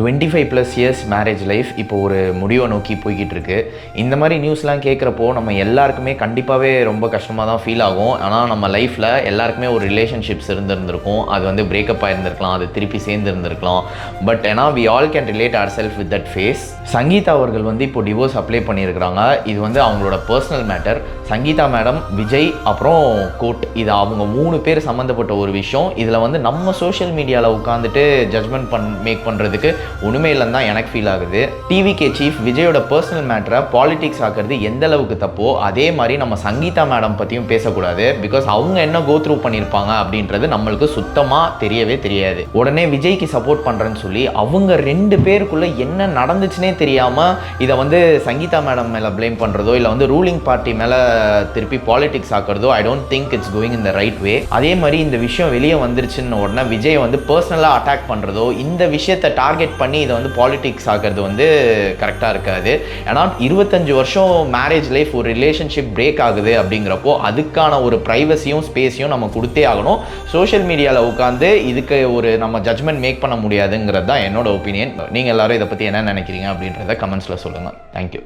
25+ years marriage life இப்போ ஒரு முடிவை நோக்கி போய்கிட்டு இருக்கு. இந்த மாதிரி நியூஸ்லாம் கேட்குறப்போ நம்ம எல்லாருக்குமே கண்டிப்பாகவே ரொம்ப கஷ்டமாக தான் ஃபீல் ஆகும். ஆனால் நம்ம லைஃப்பில் எல்லாருக்குமே ஒரு ரிலேஷன்ஷிப்ஸ் இருந்திருக்கும். அது வந்து பிரேக்கப் ஆகிருந்திருக்கலாம், அது திருப்பி சேர்ந்துருந்துருக்கலாம். பட் ஏன்னா we all can relate our self with that phase. Sangeetha அவர்கள் வந்து இப்போ டிவோர்ஸ் அப்ளை பண்ணியிருக்கிறாங்க. இது வந்து அவங்களோட personal matter. Sangeetha madam, Vijay, அப்புறம் கோட், இது அவங்க 3 பேர் சம்மந்தப்பட்ட ஒரு விஷயம். இதில் வந்து நம்ம சோஷியல் மீடியாவில் உட்காந்துட்டு ஜட்ஜ்மெண்ட் மேக் பண்ணுறதுக்கு ஒன்றுமே இல்லைன்னு தான் எனக்கு ஃபீல் ஆகுது. டிவிகே சீஃப் விஜயோட பர்சனல் மேட்டரை பாலிடிக்ஸ் ஆக்குறது எந்த அளவுக்கு தப்போ அதே மாதிரி நம்ம சங்கீதா மேடம் பற்றியும் பேசக்கூடாது. பிகாஸ் அவங்க என்ன கோ த்ரூ பண்ணியிருப்பாங்க அப்படின்றது நம்மளுக்கு சுத்தமாக தெரியவே தெரியாது. உடனே விஜய்க்கு சப்போர்ட் பண்ணுறேன்னு சொல்லி அவங்க 2 பேருக்குள்ளே என்ன நடந்துச்சுன்னே தெரியாமல் இதை வந்து சங்கீதா மேடம் மேலே ப்ளேம் பண்ணுறதோ இல்லை வந்து ரூலிங் பார்ட்டி மேலே திருப்பி பாலிடிக்ஸ் ஆக்குறதோ I don't think it's going in the right way. அதே மாதிரி இந்த விஷயம் வெளியே வந்துருச்சுன்னு உடனே விஜய் வந்து பர்சனலாக அட்டாக் பண்ணுறதோ இந்த விஷயத்தை டார்கெட் பண்ணி இதை வந்து பாலிடிக்ஸ் ஆகிறது வந்து கரெக்டாக இருக்காது. ஏன்னா 25 வருஷம் மேரேஜ் லைஃப், ஒரு ரிலேஷன்ஷிப் பிரேக் ஆகுது அப்படிங்கிறப்போ அதுக்கான ஒரு ப்ரைவசியும் ஸ்பேஸையும் நம்ம கொடுத்தே ஆகணும். சோஷியல் மீடியாவில் உட்காந்து இதுக்கு ஒரு நம்ம ஜட்ஜ்மெண்ட் மேக் பண்ண முடியாதுங்கிறது தான் என்னோட ஒப்பீனியன். நீங்கள் எல்லாரும் இதை பற்றி என்ன நினைக்கிறீங்க அப்படின்றத கமெண்ட்ஸில் சொல்லுங்கள். தேங்க்யூ.